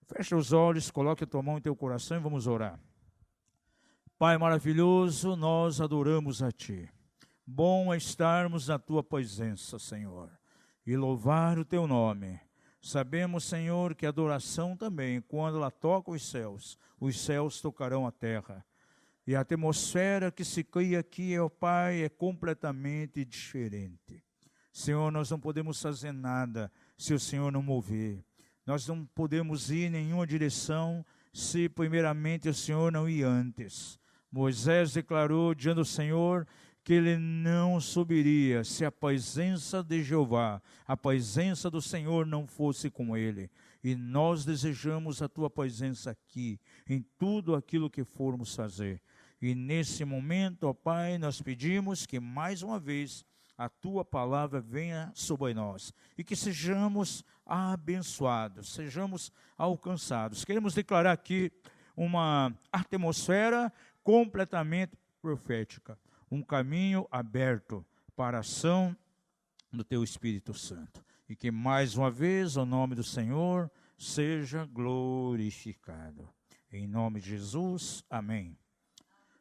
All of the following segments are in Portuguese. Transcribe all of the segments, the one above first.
Fecha os olhos, coloque a tua mão em teu coração e vamos orar. Pai maravilhoso, nós adoramos a Ti. Bom é estarmos na Tua presença, Senhor, e louvar o Teu nome. Sabemos, Senhor, que a adoração também, quando ela toca os céus tocarão a terra. E a atmosfera que se cria aqui, ó Pai, é completamente diferente. Senhor, nós não podemos fazer nada se o Senhor não mover. Nós não podemos ir em nenhuma direção se primeiramente o Senhor não ir antes. Moisés declarou diante do Senhor que ele não subiria se a presença de Jeová, a presença do Senhor não fosse com ele. E nós desejamos a tua presença aqui, em tudo aquilo que formos fazer. E nesse momento, ó Pai, nós pedimos que mais uma vez a tua palavra venha sobre nós e que sejamos abençoados, sejamos alcançados. Queremos declarar aqui uma atmosfera completamente profética, um caminho aberto para a ação do teu Espírito Santo. E que mais uma vez o nome do Senhor seja glorificado. Em nome de Jesus, amém.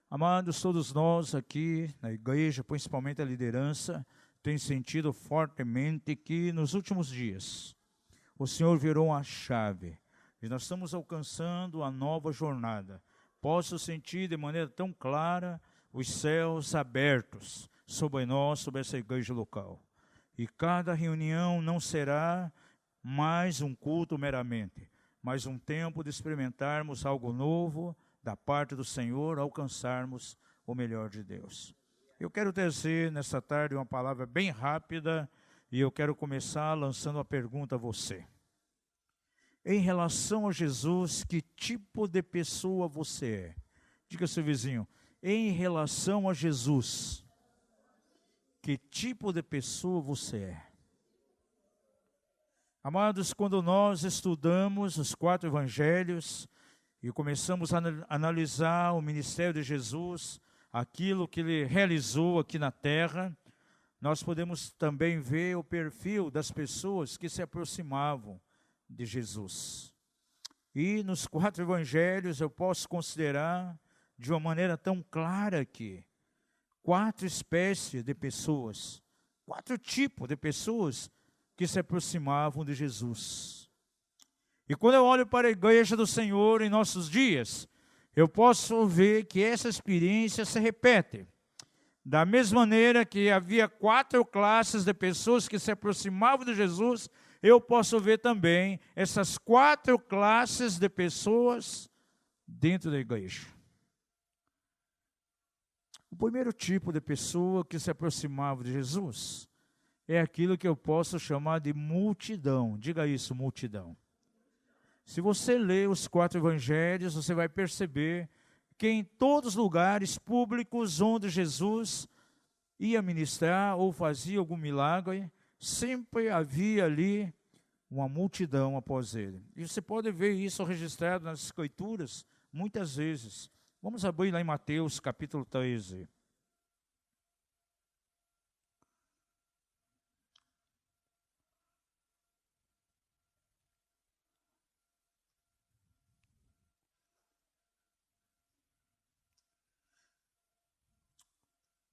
Amados, todos nós aqui na igreja, principalmente a liderança, tem sentido fortemente que nos últimos dias o Senhor virou uma chave e nós estamos alcançando a nova jornada. Posso sentir de maneira tão clara os céus abertos sobre nós, sobre essa igreja local. E cada reunião não será mais um culto meramente, mas um tempo de experimentarmos algo novo da parte do Senhor, alcançarmos o melhor de Deus. Eu quero trazer nessa tarde uma palavra bem rápida e eu quero começar lançando uma pergunta a você. Em relação a Jesus, que tipo de pessoa você é? Diga ao seu vizinho, em relação a Jesus, que tipo de pessoa você é? Amados, quando nós estudamos os 4 evangelhos e começamos a analisar o ministério de Jesus, aquilo que ele realizou aqui na terra, nós podemos também ver o perfil das pessoas que se aproximavam de Jesus. E nos 4 evangelhos eu posso considerar de uma maneira tão clara que 4 espécies de pessoas, 4 tipos de pessoas que se aproximavam de Jesus. E quando eu olho para a igreja do Senhor em nossos dias, eu posso ver que essa experiência se repete. Da mesma maneira que havia 4 classes de pessoas que se aproximavam de Jesus, eu posso ver também essas 4 classes de pessoas dentro da igreja. O primeiro tipo de pessoa que se aproximava de Jesus é aquilo que eu posso chamar de multidão. Diga isso, multidão. Se você ler os 4 evangelhos, você vai perceber que em todos os lugares públicos onde Jesus ia ministrar ou fazia algum milagre, sempre havia ali uma multidão após ele. E você pode ver isso registrado nas Escrituras muitas vezes. Vamos abrir lá em Mateus capítulo 13.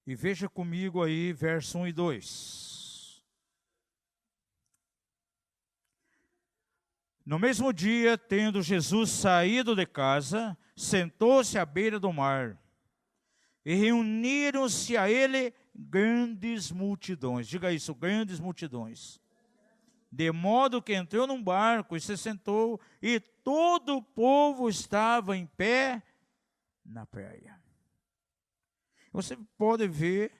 E veja comigo aí, verso 1 e 2. No mesmo dia, tendo Jesus saído de casa, sentou-se à beira do mar. E reuniram-se a ele grandes multidões. Diga isso, grandes multidões. De modo que entrou num barco e se sentou, e todo o povo estava em pé na praia. Você pode ver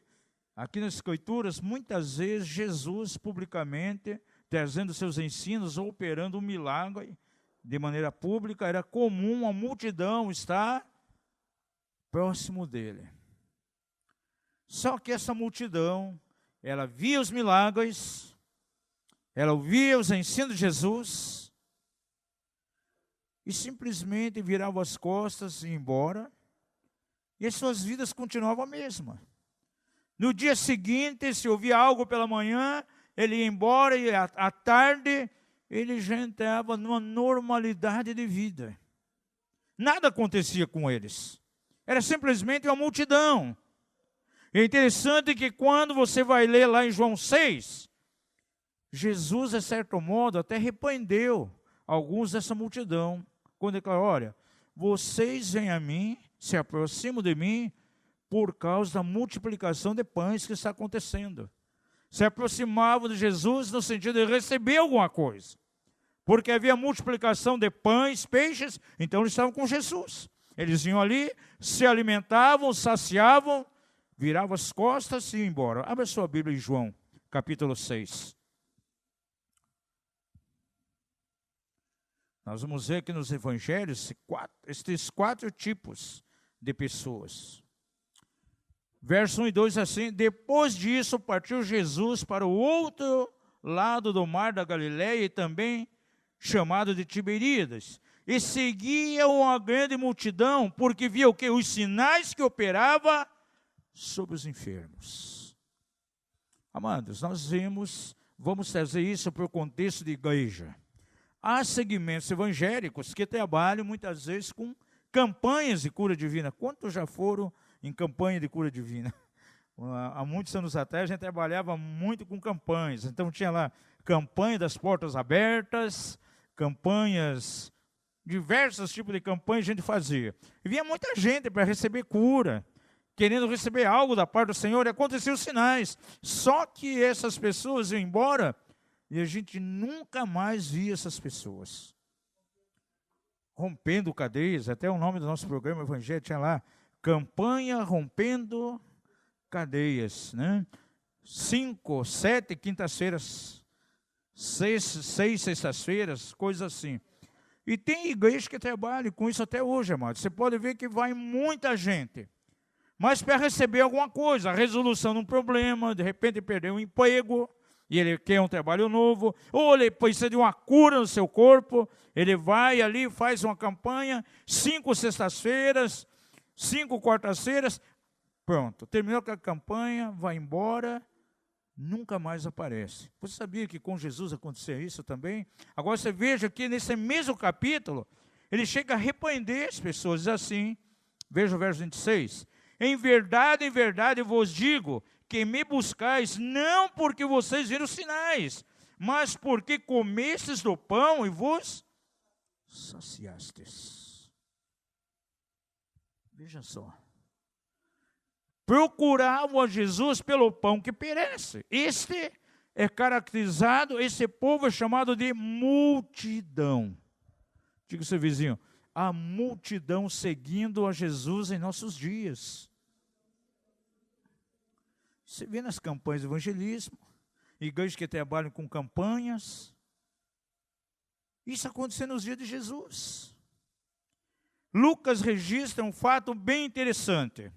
aqui nas Escrituras, muitas vezes, Jesus publicamente trazendo seus ensinos ou operando um milagre de maneira pública. Era comum a multidão estar próximo dele. Só que essa multidão, ela via os milagres, ela ouvia os ensinos de Jesus e simplesmente virava as costas e ia embora. E as suas vidas continuavam a mesma. No dia seguinte, se ouvia algo pela manhã, ele ia embora e à tarde ele já entrava numa normalidade de vida. Nada acontecia com eles. Era simplesmente uma multidão. É interessante que quando você vai ler lá em João 6, Jesus, de certo modo, até repreendeu alguns dessa multidão, quando declarou: olha, vocês vêm a mim, se aproximam de mim, por causa da multiplicação de pães que está acontecendo. Se aproximavam de Jesus no sentido de receber alguma coisa, porque havia multiplicação de pães, peixes, então eles estavam com Jesus. Eles iam ali, se alimentavam, saciavam, viravam as costas e iam embora. Abra sua Bíblia em João, capítulo 6. Nós vamos ver aqui nos evangelhos estes 4 tipos de pessoas. Verso 1 e 2 assim: depois disso partiu Jesus para o outro lado do mar da Galileia, e também chamado de Tiberíades, e seguia uma grande multidão, porque via o quê? Os sinais que operava sobre os enfermos. Amados, nós vamos trazer isso para o contexto de igreja. Há segmentos evangélicos que trabalham muitas vezes com campanhas de cura divina. Quantos já foram em campanha de cura divina? Há muitos anos atrás a gente trabalhava muito com campanhas. Então tinha lá campanha das portas abertas, campanhas, diversos tipos de campanhas a gente fazia. E vinha muita gente para receber cura, querendo receber algo da parte do Senhor, e aconteciam os sinais. Só que essas pessoas iam embora e a gente nunca mais via essas pessoas. Rompendo cadeias, até o nome do nosso programa Evangelho tinha lá, campanha rompendo cadeias, né? 5, 7 quintas-feiras, 6 sextas-feiras, coisas assim. E tem igreja que trabalha com isso até hoje, amados. Você pode ver que vai muita gente, mas para receber alguma coisa, a resolução de um problema, de repente perdeu um emprego, e ele quer um trabalho novo, ou ele precisa de uma cura no seu corpo, ele vai ali, faz uma campanha, 5 sextas-feiras, 5 quartas-feiras, pronto, terminou com a campanha, vai embora, nunca mais aparece. Você sabia que com Jesus acontecia isso também? Agora você veja que nesse mesmo capítulo, ele chega a repreender as pessoas, diz assim, veja o verso 26, em verdade vos digo, que me buscais, não porque vocês viram sinais, mas porque comestes do pão e vos saciastes. Veja só. Procuravam a Jesus pelo pão que perece. Este é caracterizado, esse povo é chamado de multidão. Diga ao seu vizinho, a multidão seguindo a Jesus em nossos dias. Você vê nas campanhas de evangelismo, igrejas que trabalham com campanhas. Isso aconteceu nos dias de Jesus. Lucas registra um fato bem interessante.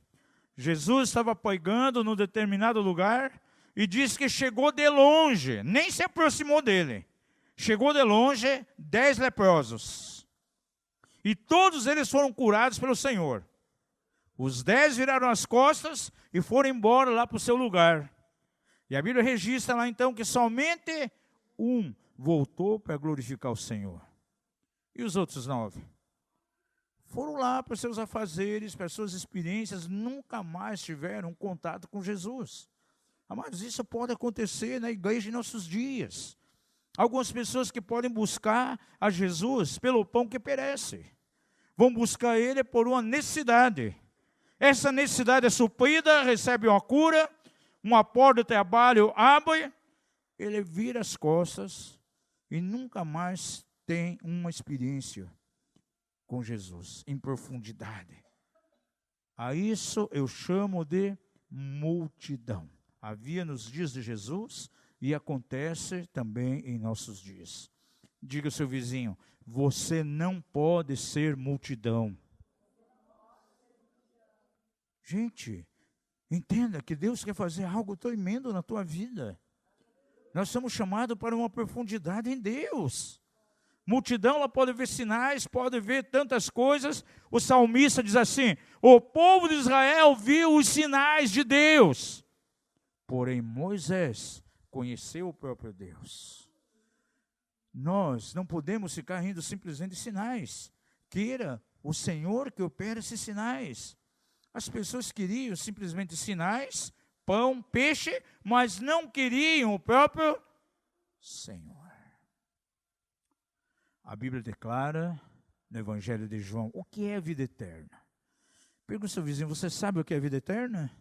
Jesus estava pregando num determinado lugar e diz que chegou de longe, nem se aproximou dele. Chegou de longe 10 leprosos. E todos eles foram curados pelo Senhor. Os 10 viraram as costas e foram embora lá para o seu lugar. E a Bíblia registra lá então que somente um voltou para glorificar o Senhor. E os outros 9? Foram lá para seus afazeres, para suas experiências, nunca mais tiveram contato com Jesus. Amados, isso pode acontecer na igreja em nossos dias. Algumas pessoas que podem buscar a Jesus pelo pão que perece. Vão buscar Ele por uma necessidade. Essa necessidade é suprida, recebe uma cura, uma porta de trabalho abre, ele vira as costas e nunca mais tem uma experiência com Jesus em profundidade. A isso eu chamo de multidão. Havia nos dias de Jesus e acontece também em nossos dias. Diga ao seu vizinho, você não pode ser multidão. Gente, entenda que Deus quer fazer algo tremendo na tua vida. Nós somos chamados para uma profundidade em Deus. Multidão, ela pode ver sinais, pode ver tantas coisas. O salmista diz assim, o povo de Israel viu os sinais de Deus. Porém, Moisés conheceu o próprio Deus. Nós não podemos ficar rindo simplesmente de sinais. Queira o Senhor que opere esses sinais. As pessoas queriam simplesmente sinais, pão, peixe, mas não queriam o próprio Senhor. A Bíblia declara no Evangelho de João o que é a vida eterna. Pergunta ao seu vizinho, você sabe o que é a vida eterna?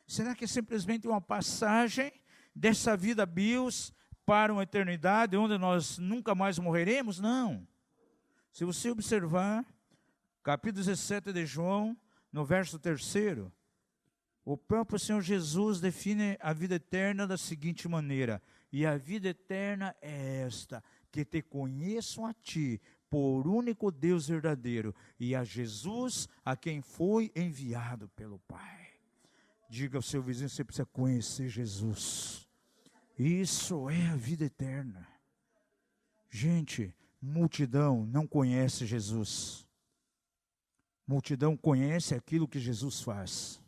Será que é simplesmente uma passagem dessa vida bios para uma eternidade onde nós nunca mais morreremos? Não. Se você observar, capítulo 17 de João, no verso 3, o próprio Senhor Jesus define a vida eterna da seguinte maneira: e a vida eterna é esta, que te conheçam a ti, por único Deus verdadeiro, e a Jesus, a quem foi enviado pelo Pai. Diga ao seu vizinho, você precisa conhecer Jesus. Isso é a vida eterna. Gente, multidão não conhece Jesus. Multidão conhece aquilo que Jesus faz.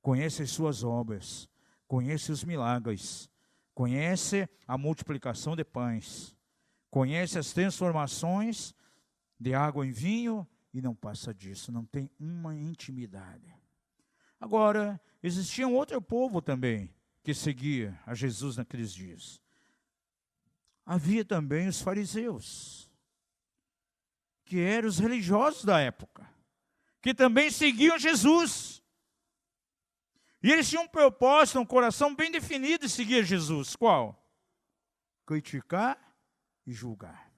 Conhece as suas obras. Conhece os milagres. Conhece a multiplicação de pães. Conhece as transformações de água em vinho e não passa disso. Não tem uma intimidade. Agora, existia um outro povo também que seguia a Jesus naqueles dias. Havia também os fariseus, que eram os religiosos da época, que também seguiam Jesus. E eles tinham um propósito, um coração bem definido de seguir Jesus. Qual? Criticar e julgar.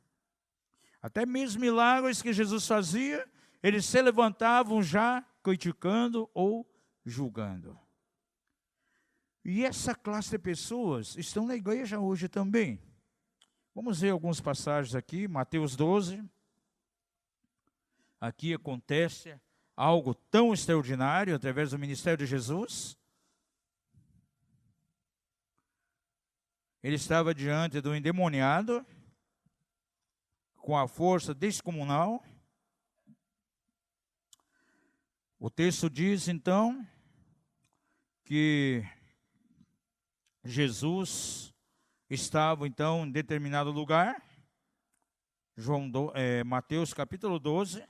Até mesmo milagres que Jesus fazia, eles se levantavam já criticando ou julgando. E essa classe de pessoas estão na igreja hoje também. Vamos ver algumas passagens aqui, Mateus 12. Aqui acontece algo tão extraordinário através do ministério de Jesus. Ele estava diante do endemoniado, com a força descomunal. O texto diz, então, que Jesus estava, então, em determinado lugar, Mateus capítulo 12,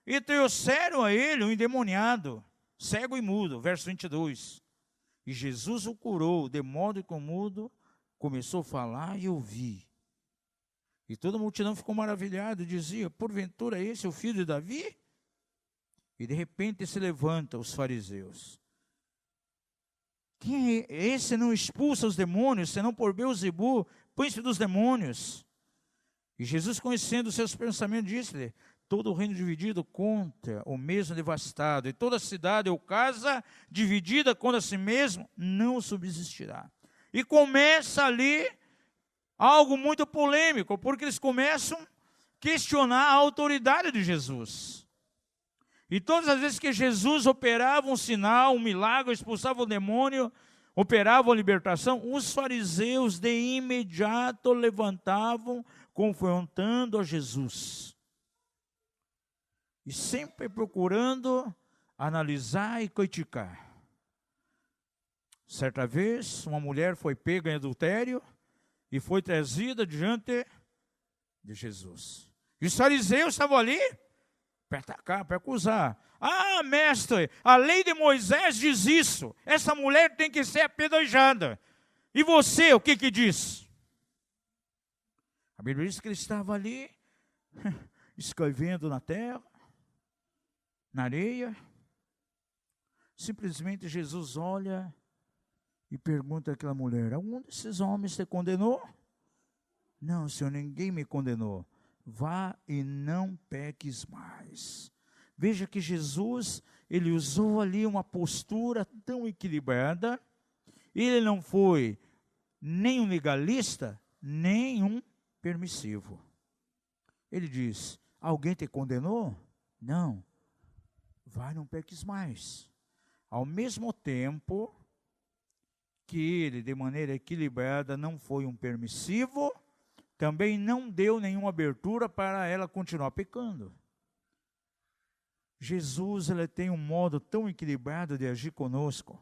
e trouxeram a ele um endemoniado, cego e mudo, verso 22. E Jesus o curou, de modo que o mudo começou a falar e ouvir. E toda a multidão ficou maravilhada e dizia, porventura esse é o filho de Davi? E de repente se levanta os fariseus. Quem é esse não expulsa os demônios, senão por Beelzebul, príncipe dos demônios? E Jesus, conhecendo os seus pensamentos, disse-lhe, todo o reino dividido contra o mesmo devastado, e toda cidade ou casa dividida contra si mesmo, não subsistirá. E começa ali algo muito polêmico, porque eles começam a questionar a autoridade de Jesus. E todas as vezes que Jesus operava um sinal, um milagre, expulsava o demônio, operava a libertação, os fariseus de imediato levantavam, confrontando a Jesus. E sempre procurando analisar e criticar. Certa vez, uma mulher foi pega em adultério e foi trazida diante de Jesus. E os fariseus estavam ali para atacar, para acusar. Ah, mestre, a lei de Moisés diz isso. Essa mulher tem que ser apedrejada. E você, o que diz? A Bíblia diz que ele estava ali, escrevendo na terra, na areia. Simplesmente Jesus olha e pergunta àquela mulher, algum desses homens te condenou? Não, Senhor, ninguém me condenou. Vá e não peques mais. Veja que Jesus, ele usou ali uma postura tão equilibrada. Ele não foi nem um legalista, nem um permissivo. Ele diz, alguém te condenou? Não. Vá e não peques mais. Ao mesmo tempo que ele, de maneira equilibrada, não foi um permissivo, também não deu nenhuma abertura para ela continuar pecando. Jesus, ele tem um modo tão equilibrado de agir conosco.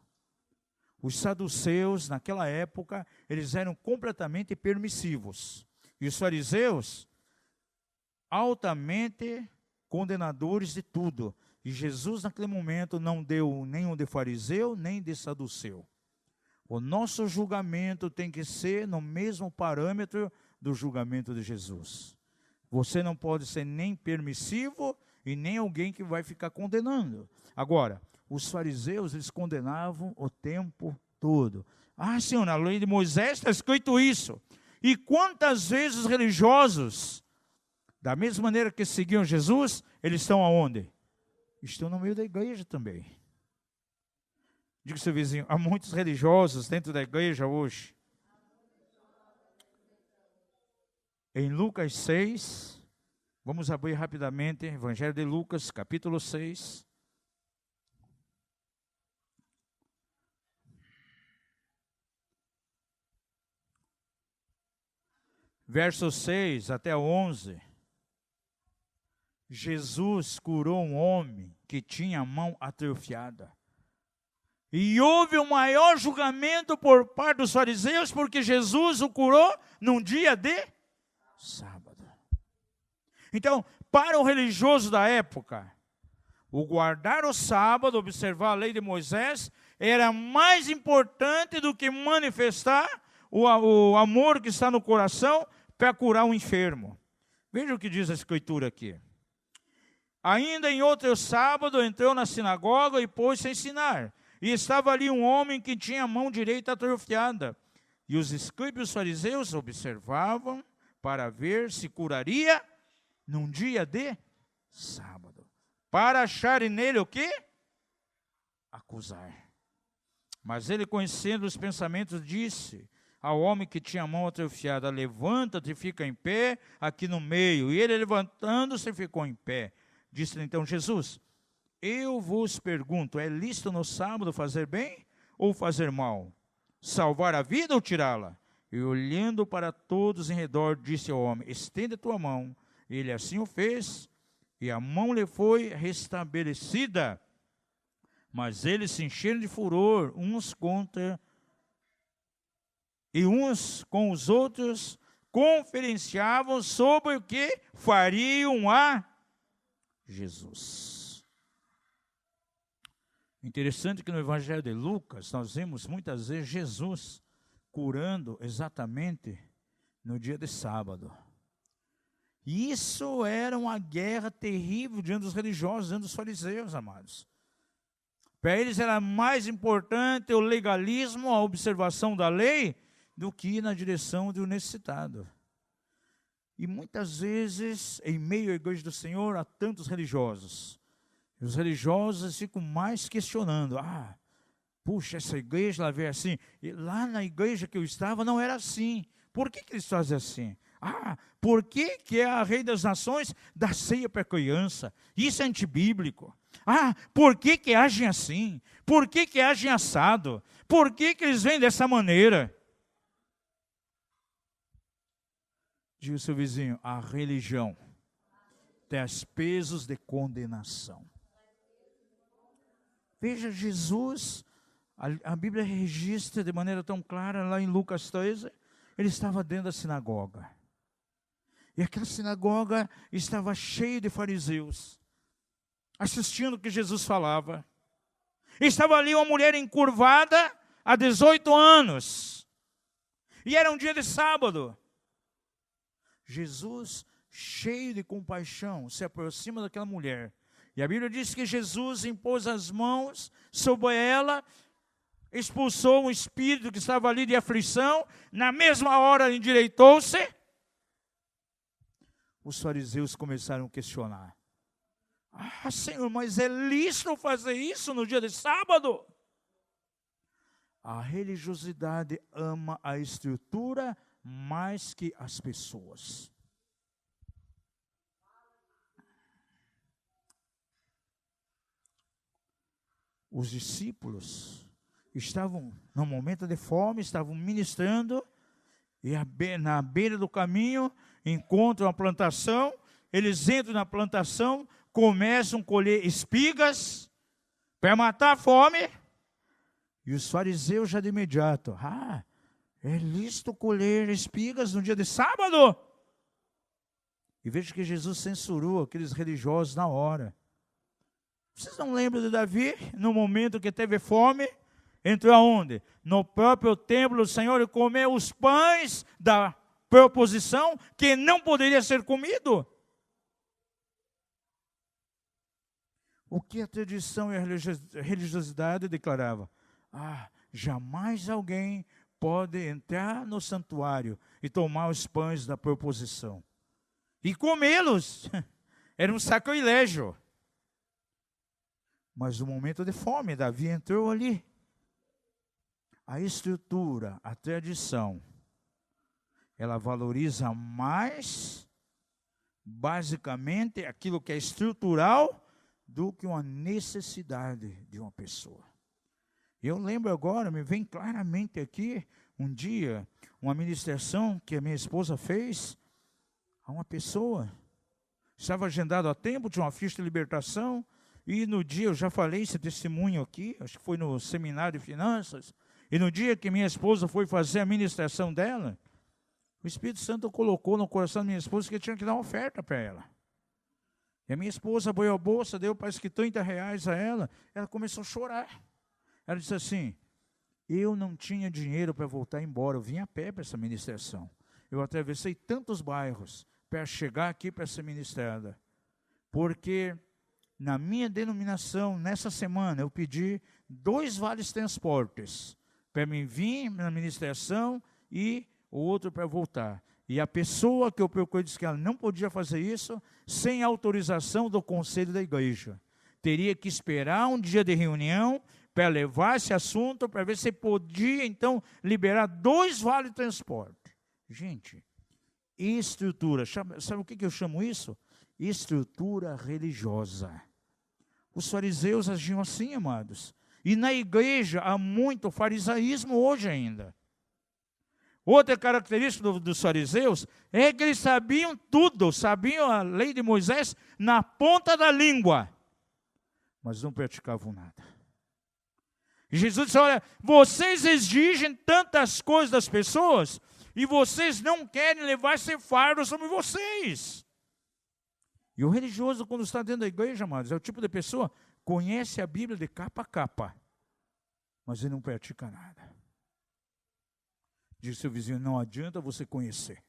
Os saduceus, naquela época, eles eram completamente permissivos. E os fariseus, altamente condenadores de tudo. E Jesus, naquele momento, não deu nenhum de fariseu, nem de saduceu. O nosso julgamento tem que ser no mesmo parâmetro do julgamento de Jesus. Você não pode ser nem permissivo e nem alguém que vai ficar condenando. Agora, os fariseus, eles condenavam o tempo todo. Ah, Senhor, na lei de Moisés está escrito isso. E quantas vezes os religiosos, da mesma maneira que seguiam Jesus, eles estão aonde? Estão no meio da igreja também. Diga ao seu vizinho, há muitos religiosos dentro da igreja hoje. Em Lucas 6, vamos abrir rapidamente, Evangelho de Lucas, capítulo 6. Versos 6 até 11. Jesus curou um homem que tinha a mão atrofiada. E houve o maior julgamento por parte dos fariseus, porque Jesus o curou num dia de sábado. Então, para o religioso da época, o guardar o sábado, observar a lei de Moisés, era mais importante do que manifestar o amor que está no coração para curar um enfermo. Veja o que diz a Escritura aqui. Ainda em outro sábado, entrou na sinagoga e pôs-se a ensinar. E estava ali um homem que tinha a mão direita atrofiada. E os escribas e os fariseus observavam para ver se curaria num dia de sábado. Para acharem nele o quê? Acusar. Mas ele, conhecendo os pensamentos, disse ao homem que tinha a mão atrofiada: levanta-te e fica em pé aqui no meio. E ele, levantando-se, ficou em pé. Disse então Jesus: eu vos pergunto, é lícito no sábado fazer bem ou fazer mal? Salvar a vida ou tirá-la? E olhando para todos em redor, disse ao homem: estende a tua mão. Ele assim o fez, e a mão lhe foi restabelecida. Mas eles se encheram de furor, uns contra e uns com os outros, conferenciavam sobre o que fariam a Jesus. Interessante que no Evangelho de Lucas nós vemos muitas vezes Jesus curando exatamente no dia de sábado. E isso era uma guerra terrível diante dos religiosos, diante dos fariseus, amados. Para eles era mais importante o legalismo, a observação da lei, do que ir na direção do necessitado. E muitas vezes, em meio à igreja do Senhor, há tantos religiosos. E os religiosos ficam mais questionando. Puxa, essa igreja lá veio assim. E lá na igreja que eu estava não era assim. Por que eles fazem assim? Por que a Rei das Nações dá ceia para criança? Isso é antibíblico. Por que agem assim? Por que agem assado? Por que eles vêm dessa maneira? Diga ao seu vizinho, a religião traz pesos de condenação. Veja, Jesus, a Bíblia registra de maneira tão clara, lá em Lucas 13, ele estava dentro da sinagoga. E aquela sinagoga estava cheia de fariseus, assistindo o que Jesus falava. Estava ali uma mulher encurvada há 18 anos. E era um dia de sábado. Jesus, cheio de compaixão, se aproxima daquela mulher. E a Bíblia diz que Jesus impôs as mãos sobre ela, expulsou um espírito que estava ali de aflição. Na mesma hora endireitou-se. Os fariseus começaram a questionar. Senhor, mas é lícito fazer isso no dia de sábado? A religiosidade ama a estrutura mais que as pessoas. Os discípulos estavam num momento de fome, estavam ministrando, e na beira do caminho encontram a plantação. Eles entram na plantação, começam a colher espigas para matar a fome. E os fariseus já de imediato, é lícito colher espigas no dia de sábado? E veja que Jesus censurou aqueles religiosos na hora. Vocês não lembram de Davi, no momento que teve fome? Entrou aonde? No próprio templo do Senhor e comeu os pães da proposição que não poderia ser comido. O que a tradição e a religiosidade declarava? Jamais alguém pode entrar no santuário e tomar os pães da proposição. E comê-los era um sacrilégio. Mas no momento de fome, Davi entrou ali. A estrutura, a tradição, ela valoriza mais, basicamente, aquilo que é estrutural do que uma necessidade de uma pessoa. Eu lembro agora, me vem claramente aqui, um dia, uma ministração que a minha esposa fez a uma pessoa. Estava agendado há tempo, tinha uma ficha de libertação, e no dia, eu já falei esse testemunho aqui, acho que foi no seminário de finanças, e no dia que minha esposa foi fazer a ministração dela, o Espírito Santo colocou no coração da minha esposa que tinha que dar uma oferta para ela. E a minha esposa abriu a bolsa, deu parece que R$30 a ela, ela começou a chorar. Ela disse assim, eu não tinha dinheiro para voltar embora, eu vim a pé para essa ministração. Eu atravessei tantos bairros para chegar aqui para ser ministrada, porque na minha denominação, nessa semana, eu pedi 2 vales transportes, para mim vir na ministração e o outro para voltar. E a pessoa que eu procurei disse que ela não podia fazer isso sem autorização do conselho da igreja. Teria que esperar um dia de reunião para levar esse assunto, para ver se podia, então, liberar 2 vales de transporte. Gente, estrutura, sabe o que eu chamo isso? Estrutura religiosa. Os fariseus agiam assim, amados. E na igreja há muito farisaísmo hoje ainda. Outra característica dos fariseus é que eles sabiam tudo, sabiam a lei de Moisés na ponta da língua, mas não praticavam nada. E Jesus disse, olha, vocês exigem tantas coisas das pessoas e vocês não querem levar esse fardo sobre vocês. E o religioso, quando está dentro da igreja, amados, é o tipo de pessoa que conhece a Bíblia de capa a capa, mas ele não pratica nada. Diz seu vizinho, não adianta você conhecer.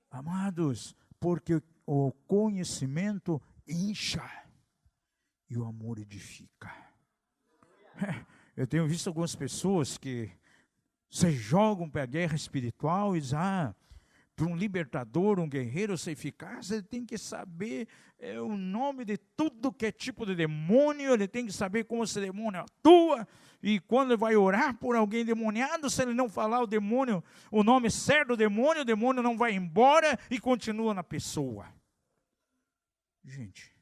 Amados, porque o conhecimento incha e o amor edifica. Eu tenho visto algumas pessoas que se jogam para a guerra espiritual e dizem, para um libertador, um guerreiro ser eficaz, ele tem que saber o nome de tudo que é tipo de demônio, ele tem que saber como esse demônio atua, e quando ele vai orar por alguém demoniado, se ele não falar o demônio, o nome certo do demônio, o demônio não vai embora e continua na pessoa. Gente,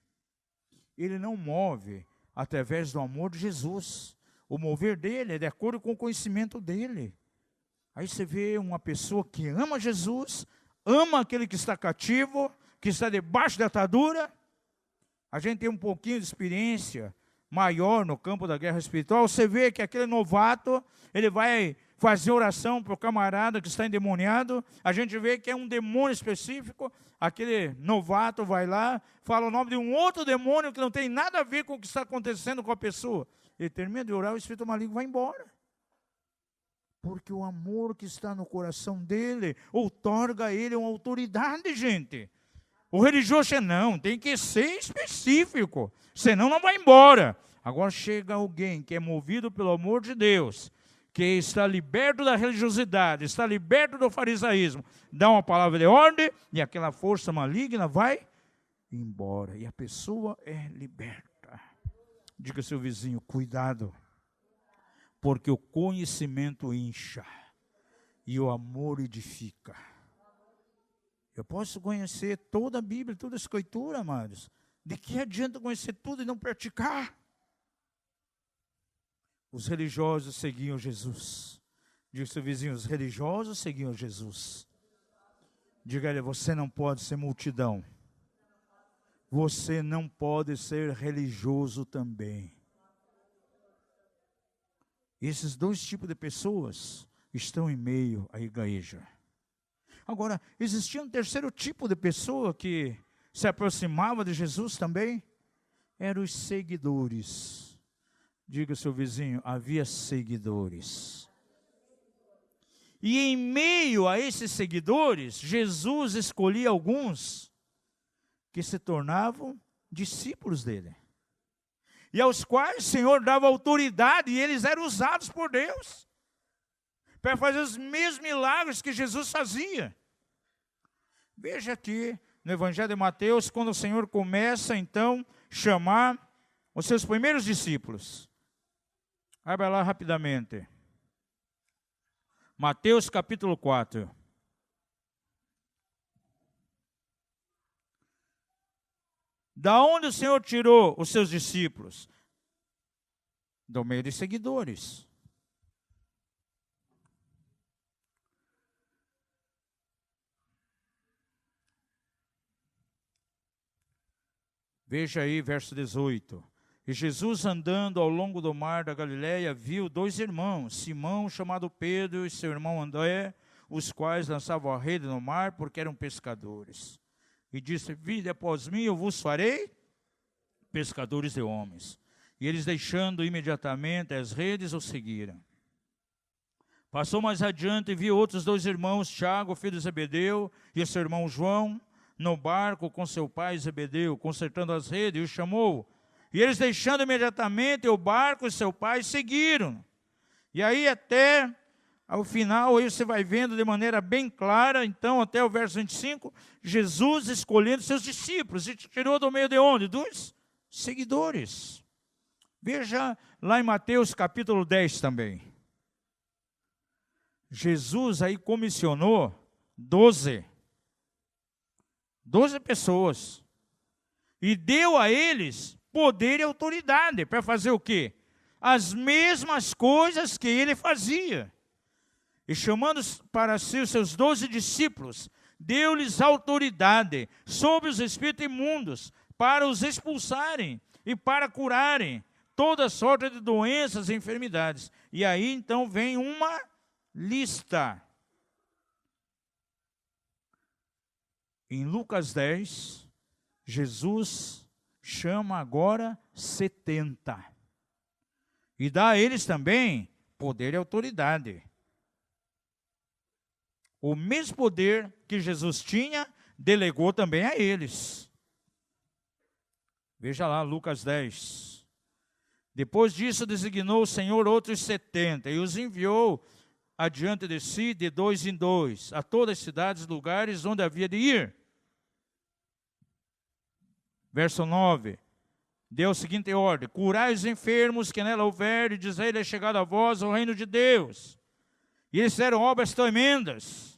ele não move através do amor de Jesus. O mover dele é de acordo com o conhecimento dele. Aí você vê uma pessoa que ama Jesus, ama aquele que está cativo, que está debaixo da atadura. A gente tem um pouquinho de experiência maior no campo da guerra espiritual. Você vê que aquele novato, ele vai fazer oração para o camarada que está endemoniado. A gente vê que é um demônio específico. Aquele novato vai lá, fala o nome de um outro demônio que não tem nada a ver com o que está acontecendo com a pessoa. Ele termina de orar, o espírito maligno vai embora. Porque o amor que está no coração dele outorga a ele uma autoridade, gente. O religioso não, tem que ser específico, senão não vai embora. Agora chega alguém que é movido pelo amor de Deus, que está liberto da religiosidade, está liberto do farisaísmo, dá uma palavra de ordem e aquela força maligna vai embora. E a pessoa é liberta. Diga ao seu vizinho, cuidado. Porque o conhecimento incha e o amor edifica. Eu posso conhecer toda a Bíblia, toda a Escritura, amados. De que adianta conhecer tudo e não praticar? Os religiosos seguiam Jesus. Diga ao seu vizinho, os religiosos seguiam Jesus. Diga a ele, você não pode ser multidão. Você não pode ser religioso também. Esses dois tipos de pessoas estão em meio à igreja. Agora, existia um terceiro tipo de pessoa que se aproximava de Jesus também, eram os seguidores. Diga ao seu vizinho, havia seguidores. E em meio a esses seguidores, Jesus escolhia alguns que se tornavam discípulos dele. E aos quais o Senhor dava autoridade, e eles eram usados por Deus para fazer os mesmos milagres que Jesus fazia. Veja aqui no Evangelho de Mateus, quando o Senhor começa então a chamar os seus primeiros discípulos. Abra lá rapidamente. Mateus capítulo 4. Da onde o Senhor tirou os seus discípulos? Do meio de seguidores. Veja aí, verso 18. E Jesus, andando ao longo do mar da Galileia, viu dois irmãos, Simão, chamado Pedro, e seu irmão André, os quais lançavam a rede no mar, porque eram pescadores. E disse, vinde após mim, eu vos farei pescadores de homens. E eles, deixando imediatamente as redes, o seguiram. Passou mais adiante e viu outros dois irmãos, Tiago, filho de Zebedeu, e seu irmão João, no barco com seu pai Zebedeu, consertando as redes, e o chamou. E eles, deixando imediatamente o barco e seu pai, seguiram. E aí até ao final, aí você vai vendo de maneira bem clara, então até o verso 25, Jesus escolhendo seus discípulos, e tirou do meio de onde? Dos seguidores. Veja lá em Mateus capítulo 10 também. Jesus aí comissionou 12 pessoas. E deu a eles poder e autoridade para fazer o quê? As mesmas coisas que ele fazia. E chamando para si os seus 12 discípulos, deu-lhes autoridade sobre os espíritos imundos, para os expulsarem e para curarem toda sorte de doenças e enfermidades. E aí então vem uma lista. Em Lucas 10, Jesus chama agora 70. E dá a eles também poder e autoridade. O mesmo poder que Jesus tinha, delegou também a eles. Veja lá, Lucas 10. Depois disso, designou o Senhor outros 70 e os enviou adiante de si, de dois em dois, a todas as cidades e lugares onde havia de ir. Verso 9. Deu a seguinte ordem: curai os enfermos que nela houver, e dizei-lhe, é chegado a vós o reino de Deus. E eles fizeram obras tremendas.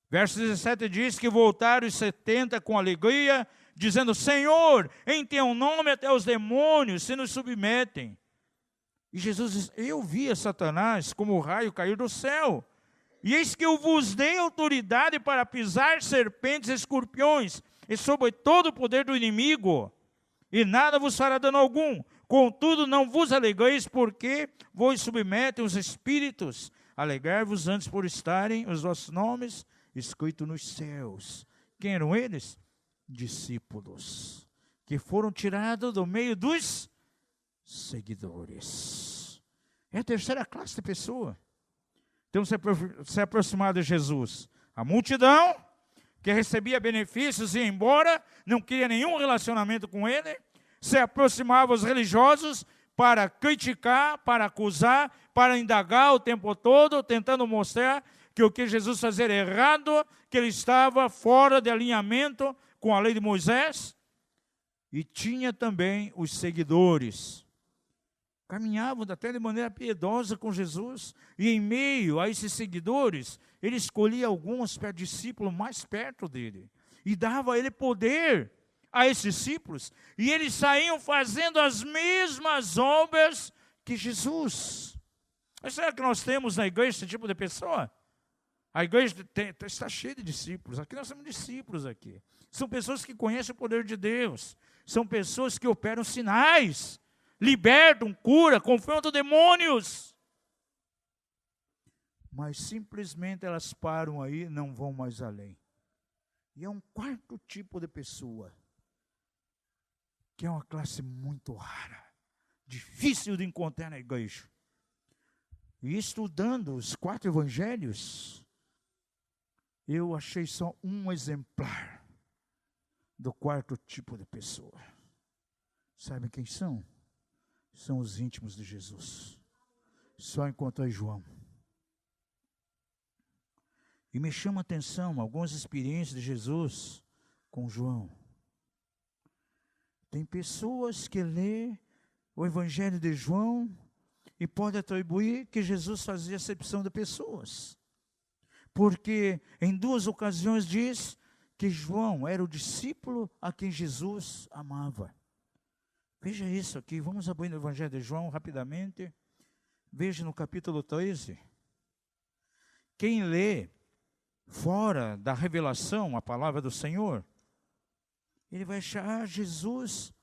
Verso 17 diz que voltaram os 70 com alegria, dizendo, Senhor, em teu nome até os demônios se nos submetem. E Jesus diz, eu vi Satanás como o raio cair do céu. E eis que eu vos dei autoridade para pisar serpentes e escorpiões, e sobre todo o poder do inimigo, e nada vos fará dano algum. Contudo, não vos alegreis, porque vos submetem os espíritos. Alegrai-vos antes por estarem os vossos nomes escritos nos céus. Quem eram eles? Discípulos, que foram tirados do meio dos seguidores. É a terceira classe de pessoa. Então, se aproximar de Jesus. A multidão, que recebia benefícios e ia embora, não queria nenhum relacionamento com ele. Se aproximava os religiosos para criticar, para acusar, para indagar o tempo todo, tentando mostrar que o que Jesus fazia era errado, que ele estava fora de alinhamento com a lei de Moisés. E tinha também os seguidores. Caminhavam até de maneira piedosa com Jesus. E em meio a esses seguidores, ele escolhia alguns discípulos mais perto dele. E dava a ele poder a esses discípulos. E eles saíam fazendo as mesmas obras que Jesus. Mas será que nós temos na igreja esse tipo de pessoa? A igreja está cheia de discípulos. Aqui nós temos discípulos aqui. São pessoas que conhecem o poder de Deus. São pessoas que operam sinais. Libertam, cura, confrontam demônios. mas simplesmente elas param aí, não vão mais além. E é um quarto tipo de pessoa, que é uma classe muito rara, difícil de encontrar na igreja. E estudando os 4 evangelhos, eu achei só um exemplar do quarto tipo de pessoa. Sabe quem são? São os íntimos de Jesus. Só encontrei João. E me chama a atenção algumas experiências de Jesus com João. Tem pessoas que lê o Evangelho de João e pode atribuir que Jesus fazia acepção de pessoas. Porque em 2 ocasiões diz que João era o discípulo a quem Jesus amava. Veja isso aqui, vamos abrir no Evangelho de João rapidamente. Veja no capítulo 13. Quem lê fora da revelação a palavra do Senhor, ele vai achar, Jesus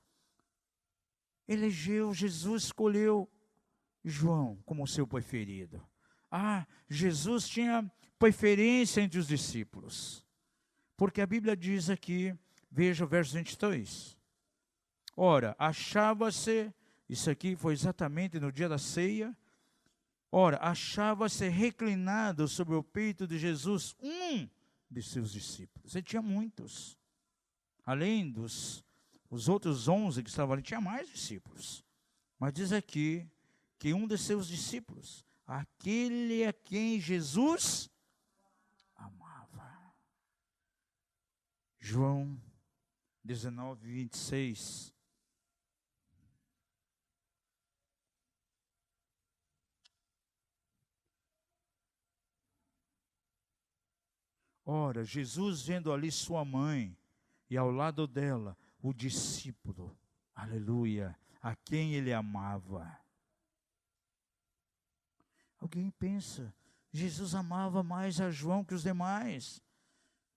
elegeu, Jesus escolheu João como seu preferido. Jesus tinha preferência entre os discípulos. Porque a Bíblia diz aqui, veja o verso 23. Ora, achava-se, isso aqui foi exatamente no dia da ceia. Ora, achava-se reclinado sobre o peito de Jesus um de seus discípulos. Ele tinha muitos. Além dos os outros 11 que estavam ali, tinha mais discípulos. Mas diz aqui que um de seus discípulos, aquele a quem Jesus amava. João 19, 26. Ora, Jesus vendo ali sua mãe e ao lado dela o discípulo, aleluia, a quem ele amava. Alguém pensa, Jesus amava mais a João que os demais,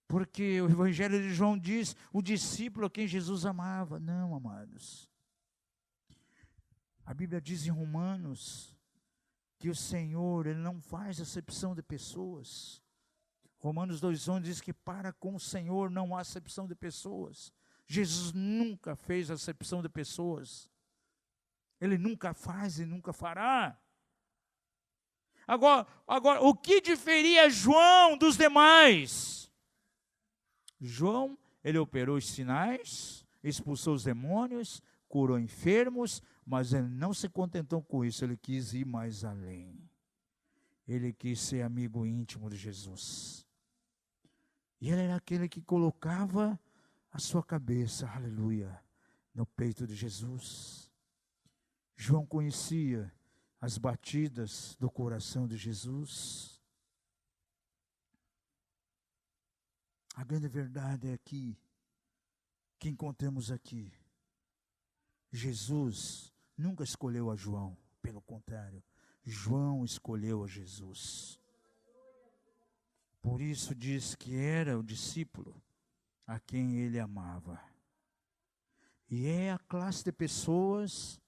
porque o Evangelho de João diz, o discípulo a quem Jesus amava. Não, amados. A Bíblia diz em Romanos, que o Senhor, Ele não faz acepção de pessoas. Romanos 2,11 diz que para com o Senhor não há acepção de pessoas. Jesus nunca fez acepção de pessoas. Ele nunca faz e nunca fará. Agora, o que diferia João dos demais? João, ele operou os sinais, expulsou os demônios, curou enfermos, mas ele não se contentou com isso, ele quis ir mais além. Ele quis ser amigo íntimo de Jesus. E ele era aquele que colocava a sua cabeça, aleluia, no peito de Jesus. João conhecia as batidas do coração de Jesus. A grande verdade é que encontramos aqui, Jesus nunca escolheu a João, pelo contrário, João escolheu a Jesus. Por isso diz que era o discípulo a quem ele amava. E é a classe de pessoas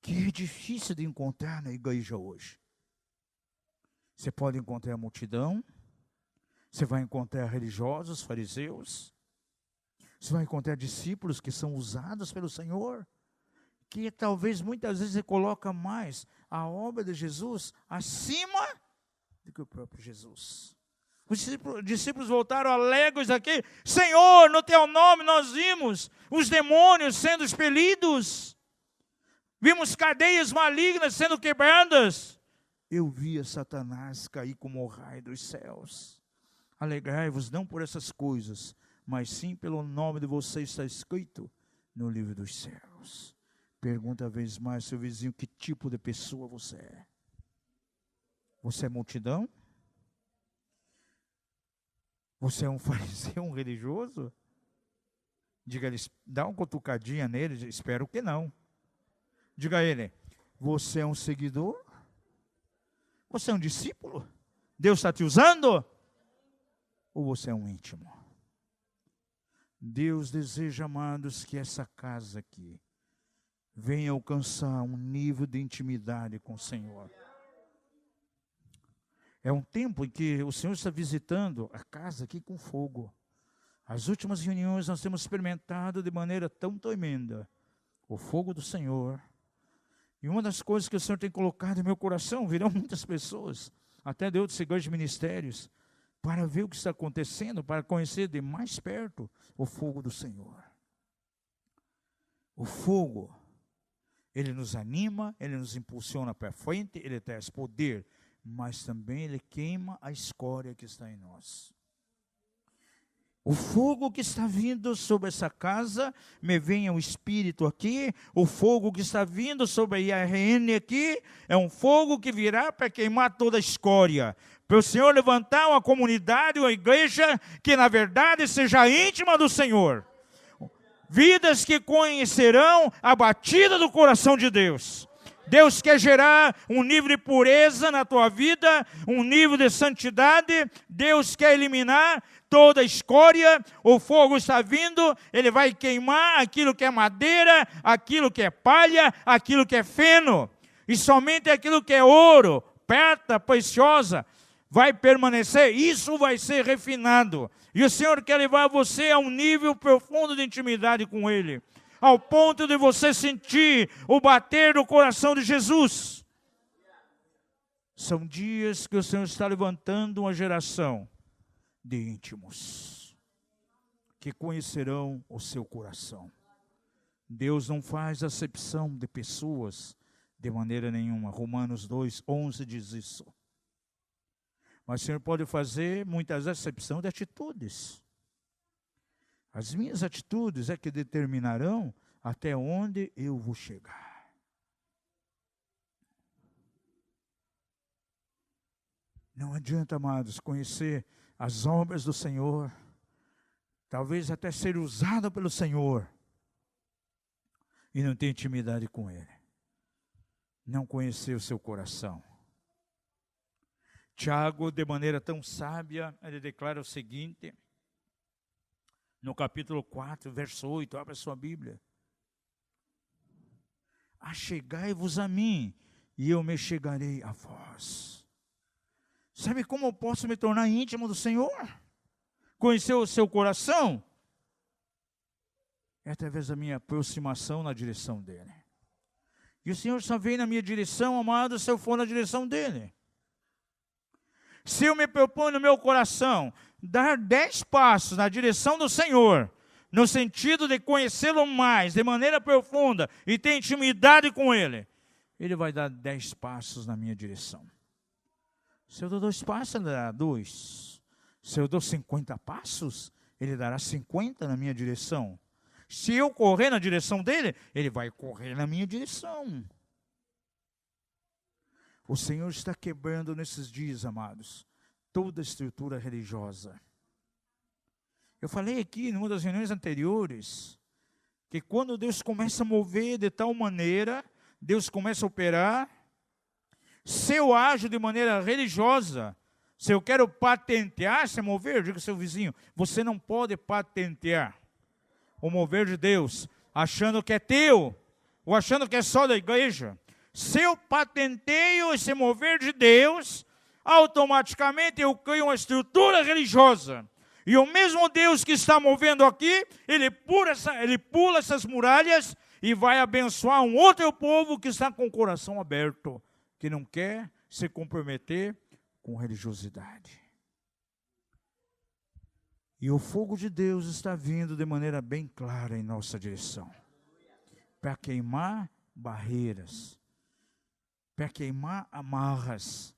que é difícil de encontrar na igreja hoje. Você pode encontrar a multidão, você vai encontrar religiosos, fariseus, você vai encontrar discípulos que são usados pelo Senhor, que talvez muitas vezes ele coloca mais a obra de Jesus acima do que o próprio Jesus. Os discípulos voltaram alegres aqui, Senhor, no teu nome nós vimos os demônios sendo expelidos, vimos cadeias malignas sendo quebradas. Eu via Satanás cair como o raio dos céus. Alegrai-vos não por essas coisas, mas sim pelo nome de vocês está escrito no livro dos céus. Pergunta a vez mais seu vizinho, que tipo de pessoa você é? Você é multidão? Você é um fariseu, um religioso? Diga-lhe, dá uma cutucadinha nele, espero que não. Diga a ele, você é um seguidor? Você é um discípulo? Deus está te usando? Ou você é um íntimo? Deus deseja, amados, que essa casa aqui venha alcançar um nível de intimidade com o Senhor. É um tempo em que o Senhor está visitando a casa aqui com fogo. As últimas reuniões nós temos experimentado de maneira tão tremenda o fogo do Senhor. E uma das coisas que o Senhor tem colocado em meu coração, virão muitas pessoas, até de outros igrejas de ministérios, para ver o que está acontecendo, para conhecer de mais perto o fogo do Senhor. O fogo, ele nos anima, ele nos impulsiona para frente, ele traz poder, mas também ele queima a escória que está em nós. O fogo que está vindo sobre essa casa, me vem o Espírito aqui, o fogo que está vindo sobre a IRN aqui, é um fogo que virá para queimar toda a escória. Para o Senhor levantar uma comunidade, uma igreja, que na verdade seja íntima do Senhor. Vidas que conhecerão a batida do coração de Deus. Deus quer gerar um nível de pureza na tua vida, um nível de santidade. Deus quer eliminar toda a escória. O fogo está vindo, ele vai queimar aquilo que é madeira, aquilo que é palha, aquilo que é feno. E somente aquilo que é ouro, prata preciosa, vai permanecer. Isso vai ser refinado. E o Senhor quer levar você a um nível profundo de intimidade com Ele, ao ponto de você sentir o bater do coração de Jesus. São dias que o Senhor está levantando uma geração de íntimos, que conhecerão o seu coração. Deus não faz acepção de pessoas de maneira nenhuma. Romanos 2:11 diz isso. Mas o Senhor pode fazer muitas acepções de atitudes. As minhas atitudes é que determinarão até onde eu vou chegar. Não adianta, amados, conhecer as obras do Senhor, talvez até ser usado pelo Senhor, e não ter intimidade com Ele. Não conhecer o seu coração. Tiago, de maneira tão sábia, ele declara o seguinte, no capítulo 4, verso 8, abre a sua Bíblia. Achegai-vos a mim, e eu me chegarei a vós. Sabe como eu posso me tornar íntimo do Senhor? Conhecer o seu coração? É através da minha aproximação na direção dEle. E o Senhor só vem na minha direção, amado, se eu for na direção dEle. Se eu me proponho no meu coração dar 10 passos na direção do Senhor, no sentido de conhecê-lo mais, de maneira profunda, e ter intimidade com Ele, Ele vai dar 10 passos na minha direção. Se eu dou 2 passos, Ele dará 2. Se eu dou 50 passos, Ele dará 50 na minha direção. Se eu correr na direção dEle, Ele vai correr na minha direção. O Senhor está quebrando nesses dias, amados, toda a estrutura religiosa. Eu falei aqui, em uma das reuniões anteriores, que quando Deus começa a mover de tal maneira, Deus começa a operar, se eu ajo de maneira religiosa, se eu quero patentear, se mover, diga ao seu vizinho, você não pode patentear o mover de Deus, achando que é teu, ou achando que é só da igreja. Se eu patenteio esse mover de Deus, automaticamente eu crio uma estrutura religiosa. E o mesmo Deus que está movendo aqui, ele pula essas muralhas e vai abençoar um outro povo que está com o coração aberto, que não quer se comprometer com religiosidade. E o fogo de Deus está vindo de maneira bem clara em nossa direção, para queimar barreiras, para queimar amarras,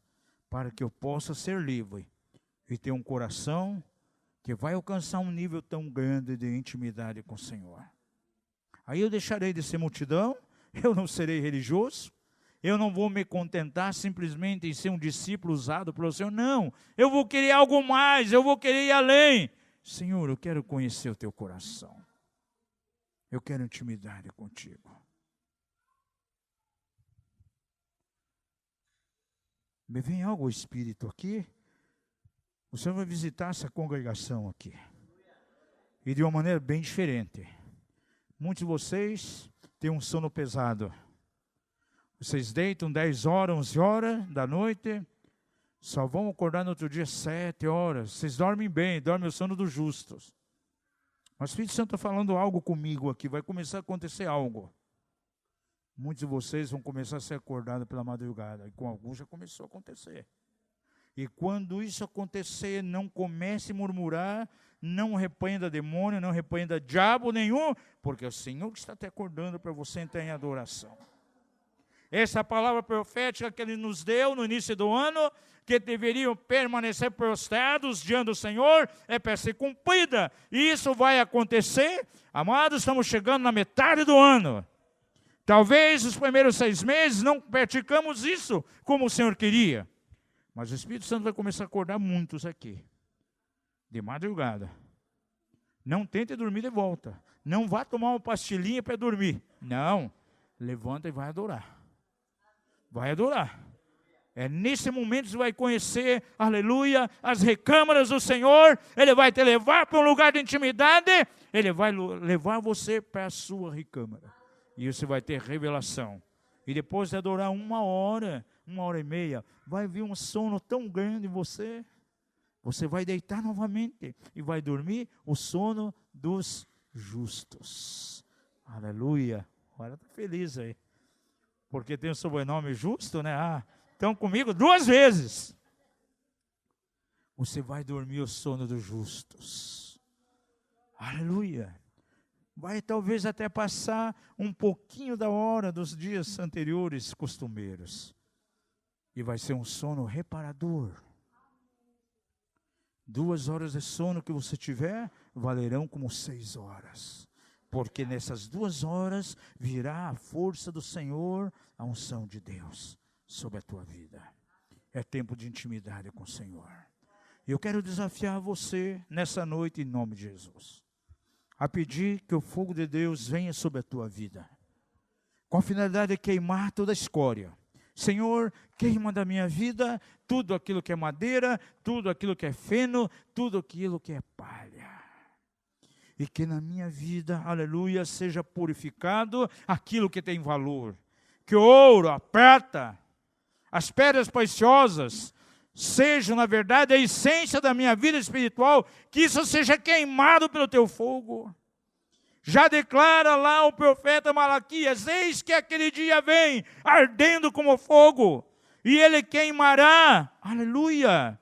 para que eu possa ser livre e ter um coração que vai alcançar um nível tão grande de intimidade com o Senhor. Aí eu deixarei de ser multidão, eu não serei religioso, eu não vou me contentar simplesmente em ser um discípulo usado pelo Senhor, não, eu vou querer algo mais, eu vou querer ir além. Senhor, eu quero conhecer o teu coração, eu quero intimidade contigo. Me vem algo ao Espírito aqui. O Senhor vai visitar essa congregação aqui. E de uma maneira bem diferente. Muitos de vocês têm um sono pesado. Vocês deitam 10 horas, 11 horas da noite. Só vão acordar no outro dia 7 horas. Vocês dormem bem, dormem o sono dos justos. Mas o Espírito Santo está falando algo comigo aqui. Vai começar a acontecer algo. Muitos de vocês vão começar a ser acordados pela madrugada. E com alguns já começou a acontecer. E quando isso acontecer, não comece a murmurar, não repreenda demônio, não repreenda diabo nenhum, porque o Senhor está te acordando para você entrar em adoração. Essa palavra profética que Ele nos deu no início do ano, que deveriam permanecer prostrados diante do Senhor, é para ser cumprida. E isso vai acontecer. Amados, estamos chegando na metade do ano. Talvez os primeiros 6 meses não praticamos isso como o Senhor queria. Mas o Espírito Santo vai começar a acordar muitos aqui. De madrugada. Não tente dormir de volta. Não vá tomar uma pastilhinha para dormir. Não. Levanta e vai adorar. Vai adorar. É nesse momento que você vai conhecer, aleluia, as recâmaras do Senhor. Ele vai te levar para um lugar de intimidade. Ele vai levar você para a sua recâmara. E você vai ter revelação. E depois de adorar 1 hora e meia, vai vir um sono tão grande em você. Você vai deitar novamente e vai dormir o sono dos justos. Aleluia. Olha, está feliz aí. Porque tem o sobrenome justo, né? Estão comigo 2 vezes. Você vai dormir o sono dos justos. Aleluia. Vai talvez até passar um pouquinho da hora dos dias anteriores costumeiros. E vai ser um sono reparador. 2 horas de sono que você tiver, valerão como 6 horas. Porque nessas 2 horas virá a força do Senhor, a unção de Deus sobre a tua vida. É tempo de intimidade com o Senhor. Eu quero desafiar você nessa noite em nome de Jesus. A pedir que o fogo de Deus venha sobre a tua vida. Com a finalidade de queimar toda a escória. Senhor, queima da minha vida tudo aquilo que é madeira, tudo aquilo que é feno, tudo aquilo que é palha. E que na minha vida, aleluia, seja purificado aquilo que tem valor. Que o ouro, a prata, as pedras preciosas, sejam na verdade a essência da minha vida espiritual, que isso seja queimado pelo teu fogo. Já declara lá o profeta Malaquias, eis que aquele dia vem, ardendo como fogo, e ele queimará, aleluia,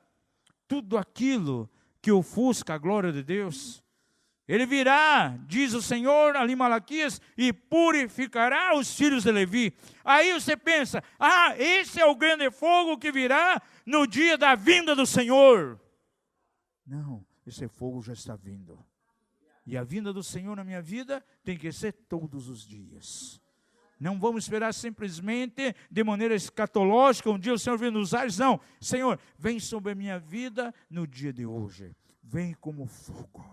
tudo aquilo que ofusca a glória de Deus. Ele virá, diz o Senhor ali em Malaquias, e purificará os filhos de Levi. Aí você pensa, esse é o grande fogo que virá no dia da vinda do Senhor. Não, esse fogo já está vindo. E a vinda do Senhor na minha vida tem que ser todos os dias. Não vamos esperar simplesmente de maneira escatológica, um dia o Senhor vem nos ares. Não, Senhor, vem sobre a minha vida no dia de hoje. Vem como fogo.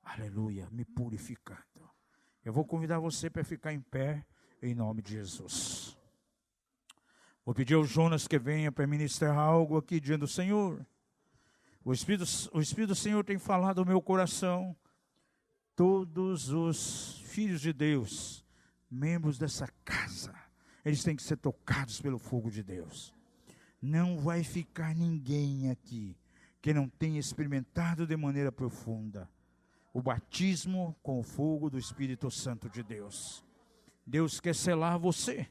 Aleluia, me purificando. Eu vou convidar você para ficar em pé, em nome de Jesus. Vou pedir ao Jonas que venha para ministrar algo aqui diante do Senhor. O Espírito do Senhor tem falado ao meu coração. Todos os filhos de Deus, membros dessa casa, eles têm que ser tocados pelo fogo de Deus. Não vai ficar ninguém aqui que não tenha experimentado de maneira profunda o batismo com o fogo do Espírito Santo de Deus. Deus quer selar você,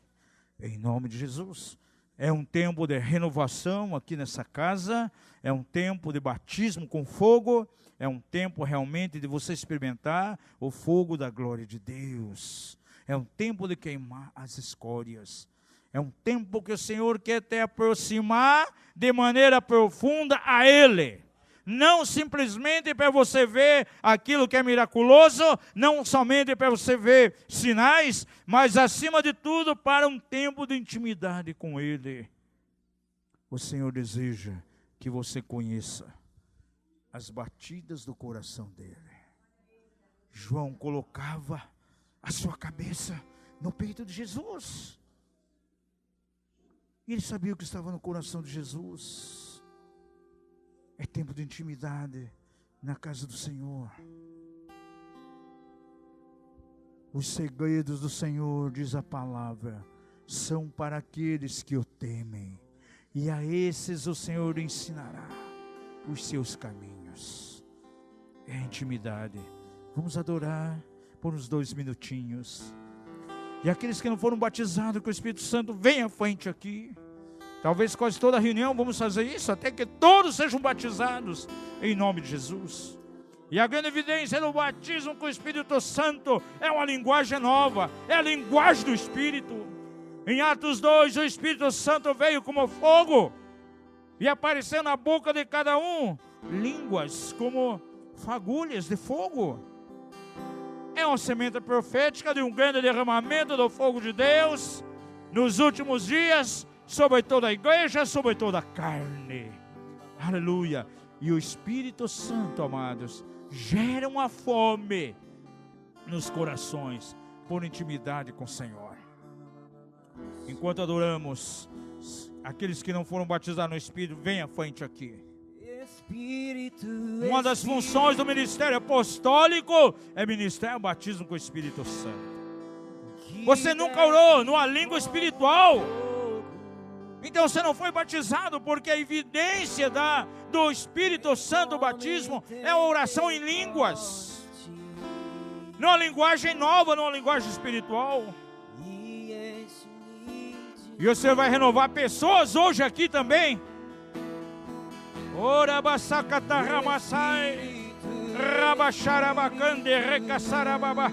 em nome de Jesus. É um tempo de renovação aqui nessa casa, é um tempo de batismo com fogo, é um tempo realmente de você experimentar o fogo da glória de Deus. É um tempo de queimar as escórias. É um tempo que o Senhor quer te aproximar de maneira profunda a Ele. Não simplesmente para você ver aquilo que é miraculoso, não somente para você ver sinais, mas acima de tudo para um tempo de intimidade com Ele. O Senhor deseja que você conheça as batidas do coração dEle. João colocava a sua cabeça no peito de Jesus. E ele sabia o que estava no coração de Jesus. É tempo de intimidade na casa do Senhor. Os segredos do Senhor, diz a palavra, são para aqueles que o temem e a esses o Senhor ensinará os seus caminhos. É intimidade. Vamos adorar por uns 2 minutinhos. E aqueles que não foram batizados com o Espírito Santo, venham à frente aqui. Talvez quase toda a reunião vamos fazer isso, até que todos sejam batizados em nome de Jesus. E a grande evidência do batismo com o Espírito Santo é uma linguagem nova, é a linguagem do Espírito. Em Atos 2, o Espírito Santo veio como fogo e apareceu na boca de cada um línguas como fagulhas de fogo. É uma semente profética de um grande derramamento do fogo de Deus nos últimos dias, sobre toda a igreja, sobre toda a carne. Aleluia. E o Espírito Santo, amados, gera uma fome nos corações por intimidade com o Senhor. Enquanto adoramos, aqueles que não foram batizados no Espírito, venham à frente aqui. Uma das funções do ministério apostólico é ministrar o batismo com o Espírito Santo. Você nunca orou numa língua espiritual, então você não foi batizado, porque a evidência do Espírito Santo, o batismo, é a oração em línguas, numa linguagem nova, numa linguagem espiritual. E você vai renovar pessoas hoje aqui também. Ora basacata ramassai, rabacharabacande recaçarababa.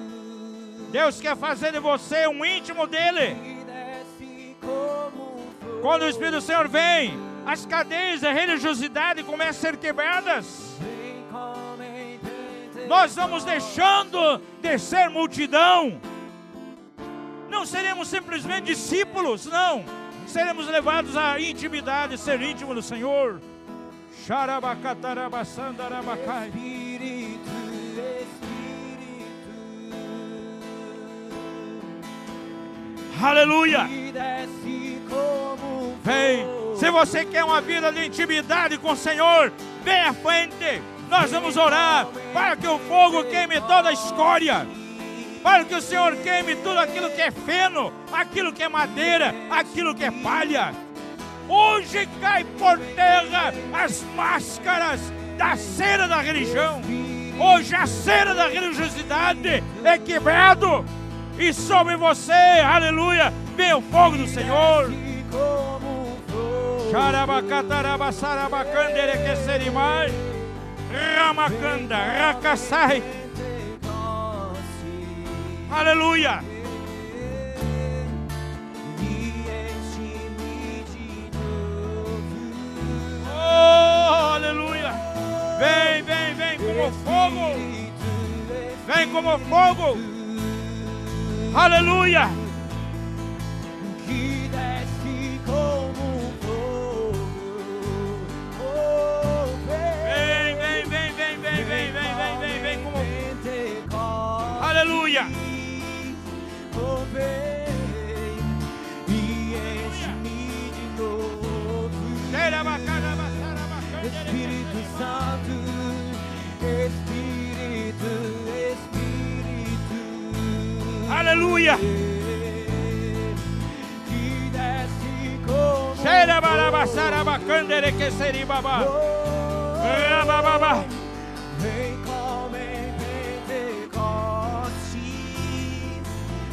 Deus quer fazer de você um íntimo dele. Quando o Espírito do Senhor vem, as cadeias da religiosidade começam a ser quebradas. Nós vamos deixando de ser multidão. Não seremos simplesmente discípulos, não. Seremos levados à intimidade, ser íntimo do Senhor. Aleluia. Vem, se você quer uma vida de intimidade com o Senhor, vem à frente. Nós vamos orar para que o fogo queime toda a escória, para que o Senhor queime tudo aquilo que é feno, aquilo que é madeira, aquilo que é palha. Hoje cai por terra as máscaras da cera da religião. Hoje a cera da religiosidade é quebrado, e sobre você, aleluia, vem o fogo do Senhor. Ramacanda, Racassai. Aleluia. Oh, aleluia. Vem, vem, vem como fogo. Vem como fogo. Aleluia. Que desce como fogo. Vem, vem, vem, vem, vem, vem, vem, vem, vem, vem como fogo. Aleluia. E enche-me de novo. Espírito Santo, Espírito, Espírito. Aleluia. Que desce como Cheira barabassarabacandere que seribaba. Rabababa. vem como em Pentecoste.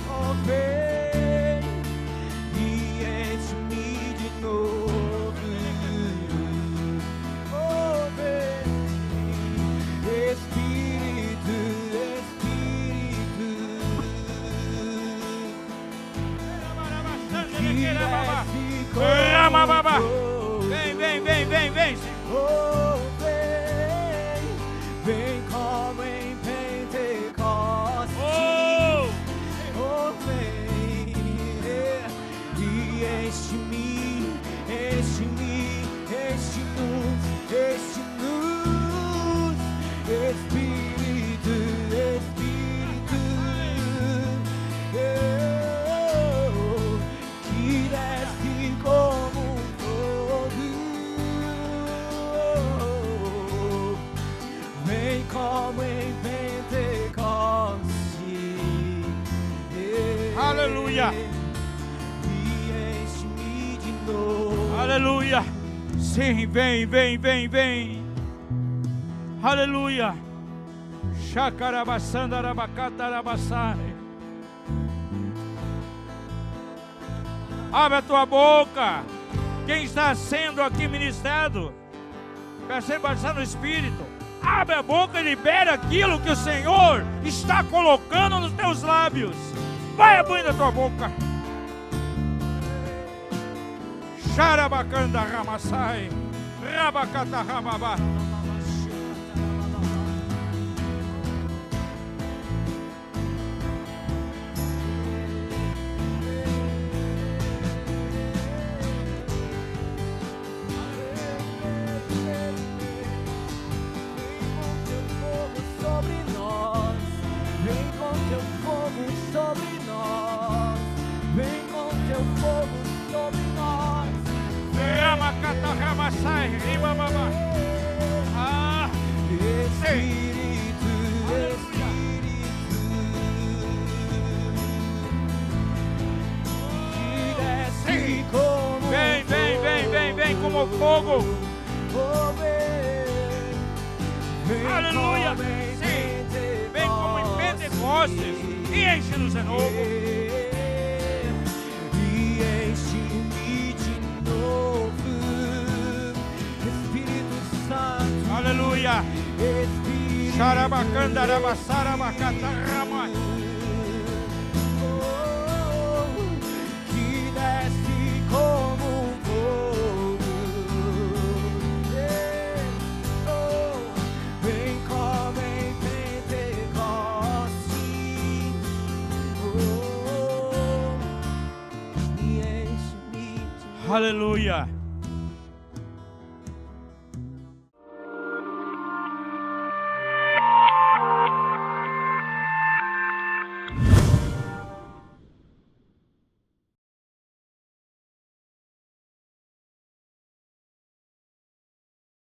Oh, vem e enche-me de novo. Oh, vem, Espírito, Espírito. Ramababa. Vem, vem, vem, vem, vem. Oh, vem como em Pentecoste. Oh, Oh, vem e enche-me, enche-me, enche-nos, enche-nos, Espírito, Espírito. Oh, que desce como fogo. Vem como em Pentecoste. aleluia. E enche-me de novo. Aleluia. Aleluia. Sim, vem, vem, vem, vem. Aleluia. Shakarabasandarabacatarabassai. Abre a tua boca. Quem está sendo aqui ministrado, perceba, está no Espírito. Abre a boca e libera aquilo que o Senhor está colocando nos teus lábios. Vai abrindo a tua boca. Xarabacanda ramassai. Rabacata ramabá. Ah, Espírito, que desce como vem, vem, vem, vem, vem como fogo. Aleluia. Sim, vem como em Pentecostes e enche-nos de novo. E enche-me de novo, Espírito Santo. Aleluia. Espírito Xarabacandarabasarabacatarama. que desce como um fogo. Vem como em Pentecostes. E enche-me de Aleluia.